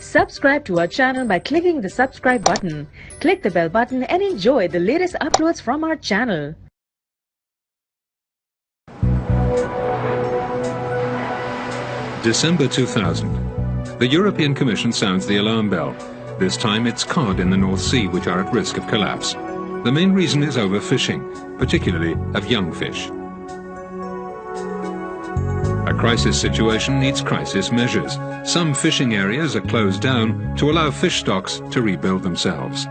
Subscribe to our channel by clicking the subscribe button. Click the bell button and enjoy the latest uploads from our channel. December 2000. The European Commission sounds the alarm bell. This time it's cod in the North Sea which are at risk of collapse. The main reason is overfishing, particularly of young fish. A crisis situation needs crisis measures. Some fishing areas are closed down to allow fish stocks to rebuild themselves.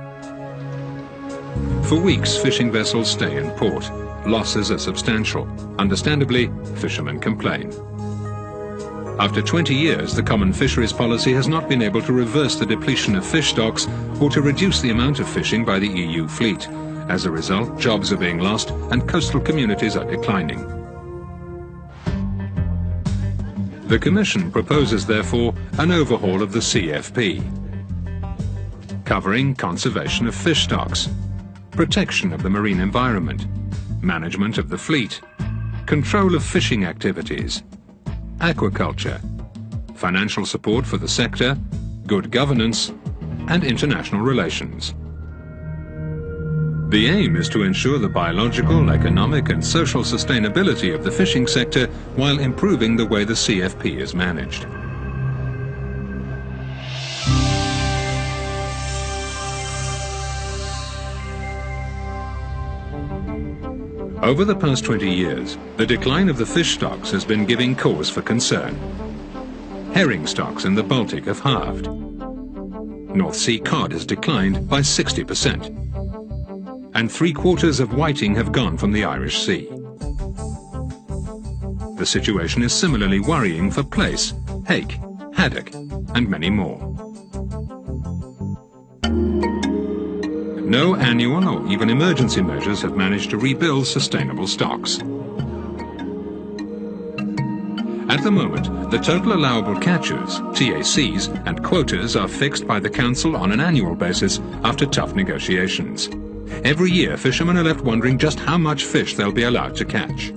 For weeks, fishing vessels stay in port. Losses are substantial. Understandably, fishermen complain. After 20 years, the common fisheries policy has not been able to reverse the depletion of fish stocks or to reduce the amount of fishing by the EU fleet. As a result, jobs are being lost and coastal communities are declining. The Commission proposes, therefore, an overhaul of the CFP, covering conservation of fish stocks, protection of the marine environment, management of the fleet, control of fishing activities, aquaculture, financial support for the sector, good governance, and international relations. The aim is to ensure the biological, economic and social sustainability of the fishing sector while improving the way the CFP is managed. Over the past 20 years, the decline of the fish stocks has been giving cause for concern. Herring stocks in the Baltic have halved. North Sea cod has declined by 60%. And 3/4 of whiting have gone from the Irish Sea. The situation is similarly worrying for plaice, hake, haddock, and many more. No annual or even emergency measures have managed to rebuild sustainable stocks. At the moment, the total allowable catches, TACs, and quotas are fixed by the Council on an annual basis after tough negotiations. Every year, fishermen are left wondering just how much fish they'll be allowed to catch.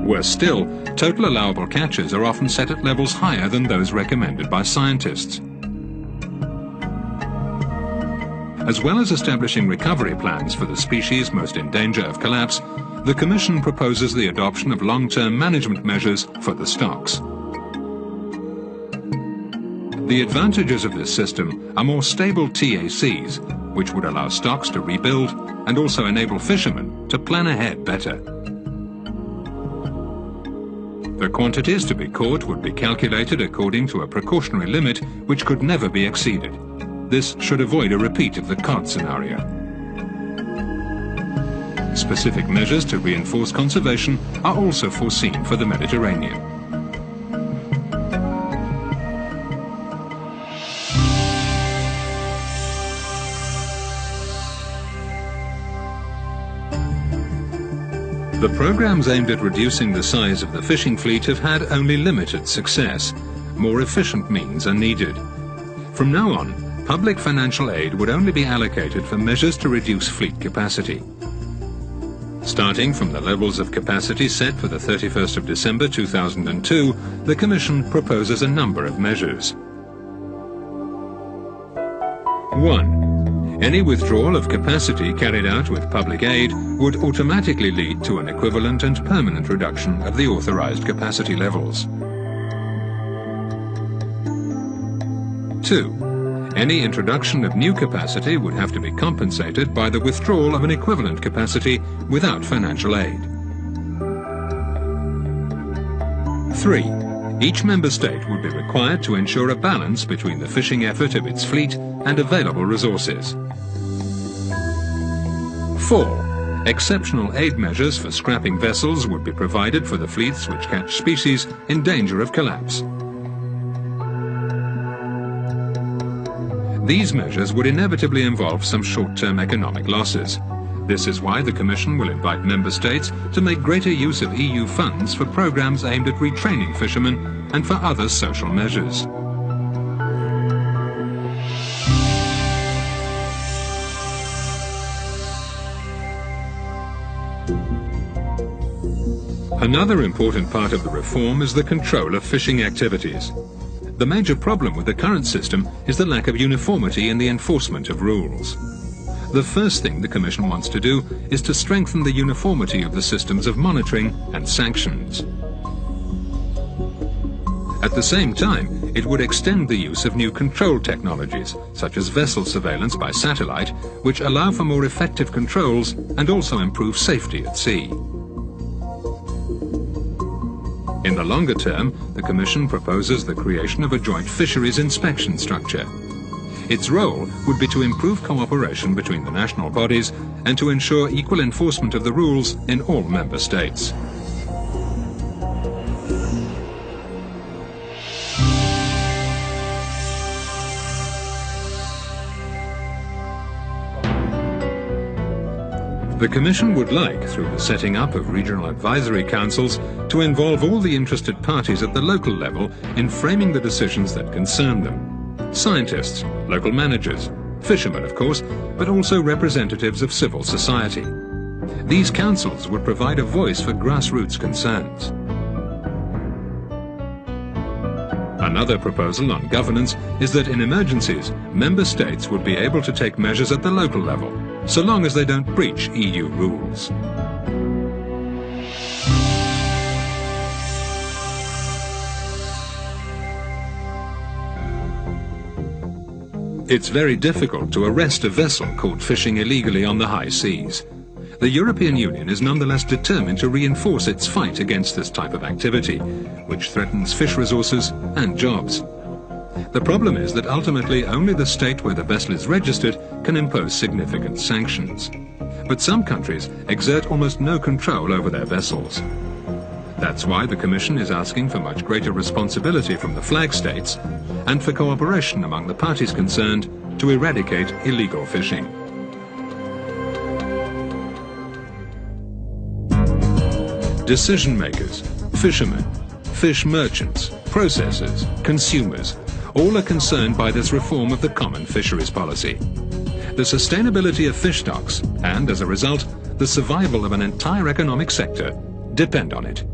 Worse still, total allowable catches are often set at levels higher than those recommended by scientists. As well as establishing recovery plans for the species most in danger of collapse, the Commission proposes the adoption of long-term management measures for the stocks. The advantages of this system are more stable TACs, which would allow stocks to rebuild and also enable fishermen to plan ahead better. The quantities to be caught would be calculated according to a precautionary limit which could never be exceeded. This should avoid a repeat of the cod scenario. Specific measures to reinforce conservation are also foreseen for the Mediterranean. The programs aimed at reducing the size of the fishing fleet have had only limited success. More efficient means are needed. From now on, public financial aid would only be allocated for measures to reduce fleet capacity. Starting from the levels of capacity set for the 31st of December 2002, the Commission proposes a number of measures. 1. Any withdrawal of capacity carried out with public aid would automatically lead to an equivalent and permanent reduction of the authorized capacity levels. 2. Any introduction of new capacity would have to be compensated by the withdrawal of an equivalent capacity without financial aid. 3. Each member state would be required to ensure a balance between the fishing effort of its fleet and available resources. 4. Exceptional aid measures for scrapping vessels would be provided for the fleets which catch species in danger of collapse. These measures would inevitably involve some short-term economic losses. This is why the Commission will invite member states to make greater use of EU funds for programs aimed at retraining fishermen and for other social measures. Another important part of the reform is the control of fishing activities. The major problem with the current system is the lack of uniformity in the enforcement of rules. The first thing the Commission wants to do is to strengthen the uniformity of the systems of monitoring and sanctions. At the same time, it would extend the use of new control technologies, such as vessel surveillance by satellite, which allow for more effective controls and also improve safety at sea. In the longer term, the Commission proposes the creation of a joint fisheries inspection structure. Its role would be to improve cooperation between the national bodies and to ensure equal enforcement of the rules in all member states. The Commission would like, through the setting up of regional advisory councils, to involve all the interested parties at the local level in framing the decisions that concern them. Scientists, local managers, fishermen of course, but also representatives of civil society. These councils would provide a voice for grassroots concerns. Another proposal on governance is that in emergencies, member states would be able to take measures at the local level, so long as they don't breach EU rules. It's very difficult to arrest a vessel caught fishing illegally on the high seas. The European Union is nonetheless determined to reinforce its fight against this type of activity, which threatens fish resources and jobs. The problem is that ultimately only the state where the vessel is registered can impose significant sanctions. But some countries exert almost no control over their vessels. That's why the Commission is asking for much greater responsibility from the flag states and for cooperation among the parties concerned to eradicate illegal fishing. Decision makers, fishermen, fish merchants, processors, consumers, all are concerned by this reform of the common fisheries policy. The sustainability of fish stocks and, as a result, the survival of an entire economic sector depend on it.